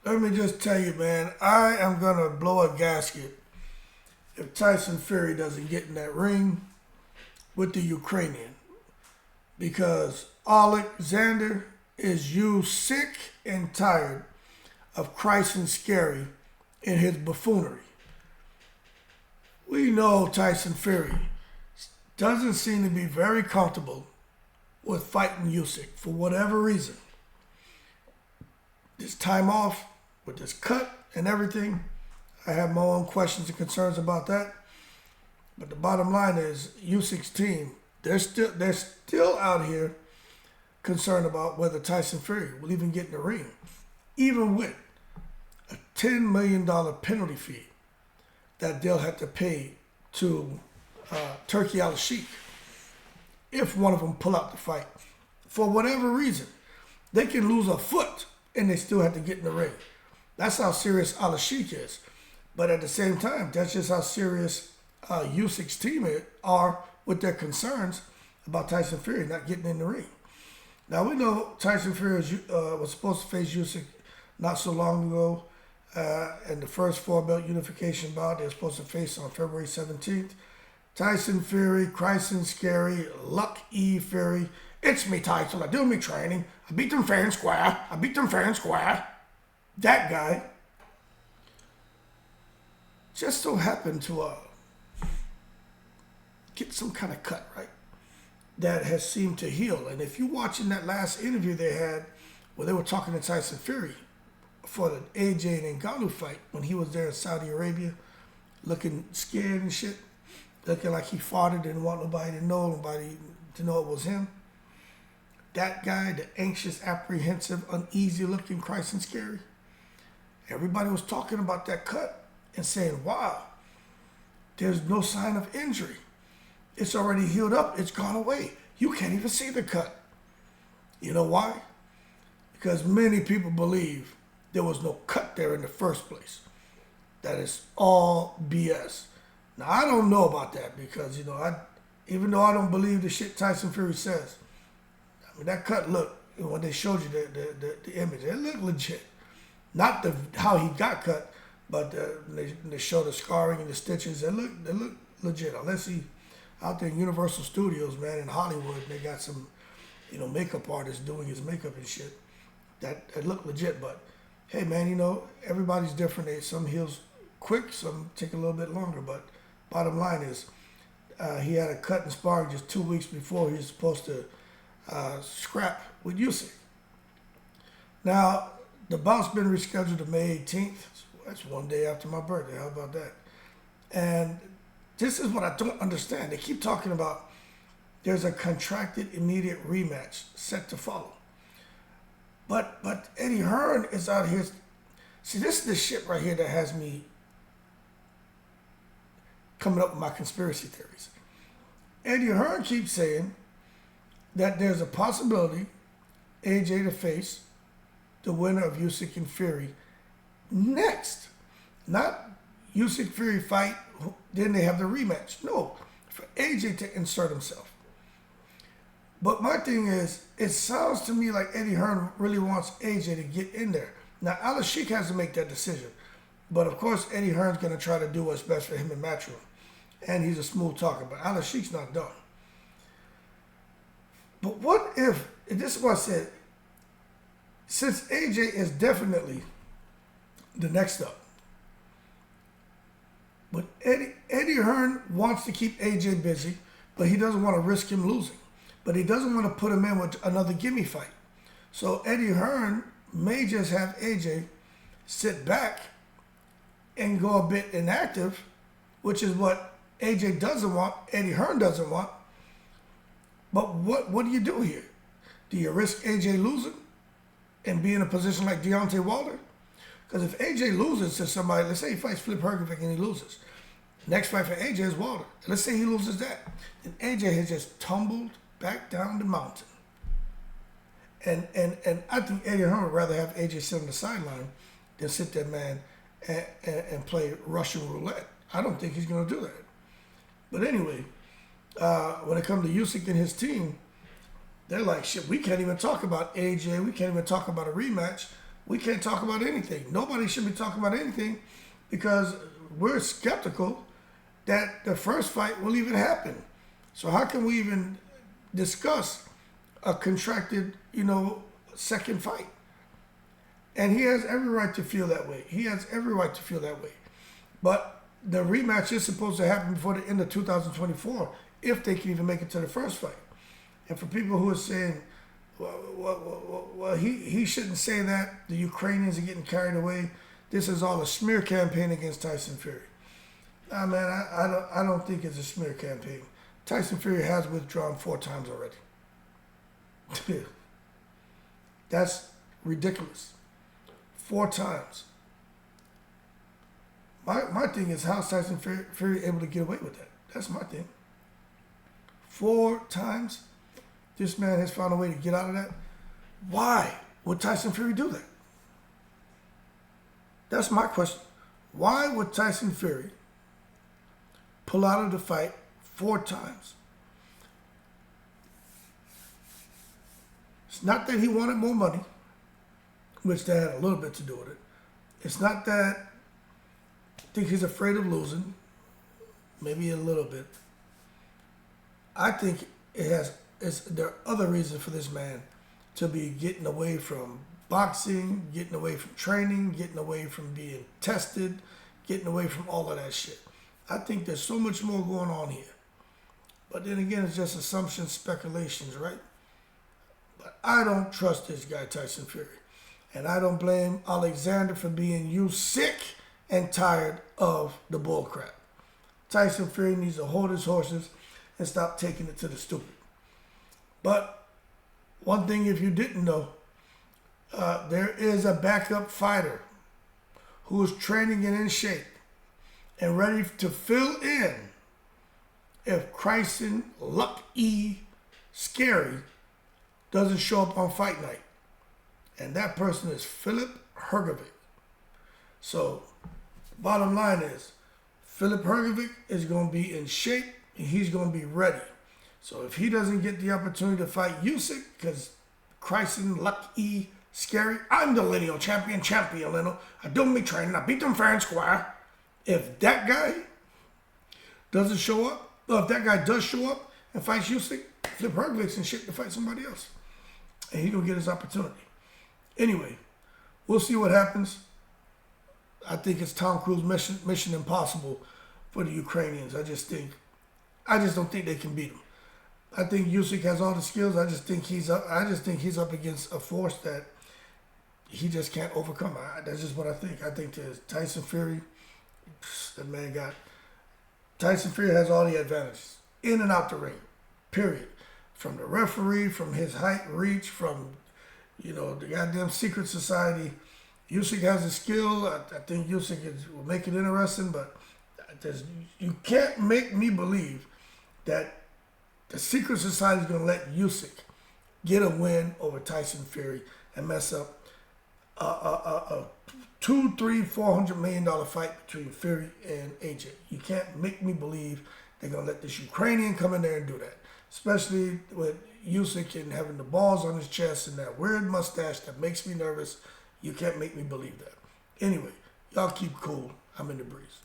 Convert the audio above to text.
Let me just tell you, man, I am going to blow a gasket if Tyson Fury doesn't get in that ring with the Ukrainian. Because Alexander is you sick and tired of Christ and Scary in his buffoonery. We know Tyson Fury doesn't seem to be very comfortable with fighting Usyk for whatever reason. This time off with this cut and everything, I have my own questions and concerns about that. But the bottom line is Usyk's team, they're still out here concerned about whether Tyson Fury will even get in the ring, even with a $10 million penalty fee that they'll have to pay to Turkey Al-Sheikh if one of them pull out the fight. For whatever reason, they can lose a foot and they still have to get in the ring. That's how serious Al-Sheikh is. But at the same time, that's just how serious Usyk's team are with their concerns about Tyson Fury not getting in the ring. Now, we know Tyson Fury was supposed to face Usyk not so long ago in the first four-belt unification bout. They were supposed to face on February 17th. Tyson Fury, Christ and Scary, Luck E. Fury. It's me, Tyson. I do me training. I beat them fair and square. I beat them fair and square. That guy just so happened to get some kind of cut, right? That has seemed to heal. And if you're watching that last interview they had where they were talking to Tyson Fury for the AJ and Ngannou fight when he was there in Saudi Arabia, looking scared and shit, looking like he farted, didn't want nobody to know it was him. That guy, the anxious, apprehensive, uneasy looking Christ and Scary, everybody was talking about that cut and saying, wow, there's no sign of injury. It's already healed up. It's gone away. You can't even see the cut. You know why? Because many people believe there was no cut there in the first place. That is all BS. Now, I don't know about that because, even though I don't believe the shit Tyson Fury says, I mean, that cut looked, when they showed you the image, it looked legit. Not how he got cut, but they show the scarring and the stitches. They look legit. Unless he out there in Universal Studios, man, in Hollywood, they got some, makeup artists doing his makeup and shit. That look legit. But hey, man, everybody's different. Some heals quick, some take a little bit longer. But bottom line is, he had a cut in sparring just 2 weeks before he was supposed to scrap with Usyk. Now, the bout's been rescheduled to May 18th. That's one day after my birthday. How about that? And this is what I don't understand. They keep talking about there's a contracted immediate rematch set to follow. But Eddie Hearn is out here. See, this is the shit right here that has me coming up with my conspiracy theories. Eddie Hearn keeps saying that there's a possibility AJ to face the winner of Usyk and Fury next. Not Usyk Fury fight, then they have the rematch. No, for AJ to insert himself. But my thing is, it sounds to me like Eddie Hearn really wants AJ to get in there. Now, Al-Sheikh has to make that decision. But of course, Eddie Hearn's going to try to do what's best for him in Matchroom. And he's a smooth talker, but Al-Sheikh's not done. But what if, and this is what I said, since AJ is definitely the next up, but Eddie Hearn wants to keep AJ busy, but he doesn't want to risk him losing. But he doesn't want to put him in with another gimme fight. So Eddie Hearn may just have AJ sit back and go a bit inactive, which is what AJ doesn't want, Eddie Hearn doesn't want. But what do you do here? Do you risk AJ losing and be in a position like Deontay Wilder? Because if AJ loses to somebody, let's say he fights Filip Hrgovic and he loses. Next fight for AJ is Wilder. Let's say he loses that. Then AJ has just tumbled back down the mountain. And I think Eddie Hearn would rather have AJ sit on the sideline than sit there, man, and play Russian roulette. I don't think he's going to do that. But anyway, when it comes to Usyk and his team, they're like, shit, we can't even talk about AJ. We can't even talk about a rematch we can't talk about anything. Nobody should be talking about anything because we're skeptical that the first fight will even happen. So how can we even discuss a contracted, second fight? And he has every right to feel that way. He has every right to feel that way. But the rematch is supposed to happen before the end of 2024, if they can even make it to the first fight. And for people who are saying, well, he shouldn't say that, the Ukrainians are getting carried away, this is all a smear campaign against Tyson Fury. Nah, man, I don't think it's a smear campaign. Tyson Fury has withdrawn 4 times already. That's ridiculous. 4 times. My thing is, how's Tyson Fury able to get away with that? That's my thing. 4 times, this man has found a way to get out of that. Why would Tyson Fury do that? That's my question. Why would Tyson Fury pull out of the fight 4 times? It's not that he wanted more money, which that had a little bit to do with it. It's not that I think he's afraid of losing, maybe a little bit. I think there are other reasons for this man to be getting away from boxing, getting away from training, getting away from being tested, getting away from all of that shit. I think there's so much more going on here. But then again, it's just assumptions, speculations, right? But I don't trust this guy, Tyson Fury. And I don't blame Alexander for being sick and tired of the bullcrap. Tyson Fury needs to hold his horses and stop taking it to the stupid. But one thing, if you didn't know, there is a backup fighter who is training and in shape and ready to fill in if Tyson Lucky Scary doesn't show up on fight night. And that person is Filip Hrgovic. So, bottom line is, Filip Hrgovic is going to be in shape and he's going to be ready. So if he doesn't get the opportunity to fight Usyk, because Tyson Lucky Scary, I'm the lineal champion, Leno. I do me training, I beat them fair and square. If that guy doesn't show up, or if that guy does show up and fights Usyk, Filip Hrgovic's in shape to fight somebody else. And he's going to get his opportunity. Anyway, we'll see what happens. I think it's Tom Cruise mission impossible for the Ukrainians. I just don't think they can beat him. I think Usyk has all the skills. I just think he's up against a force that he just can't overcome. That's just what I think. I think there's Tyson Fury. Tyson Fury has all the advantages in and out the ring. Period. From the referee, from his height, reach, from the goddamn secret society. Usyk has a skill. I think Usyk will make it interesting, but you can't make me believe that the secret society is going to let Usyk get a win over Tyson Fury and mess up a $200, $300, $400 million fight between Fury and AJ. You can't make me believe they're going to let this Ukrainian come in there and do that, especially with Usyk and having the balls on his chest and that weird mustache that makes me nervous. You can't make me believe that. Anyway, y'all keep cool. I'm in the breeze.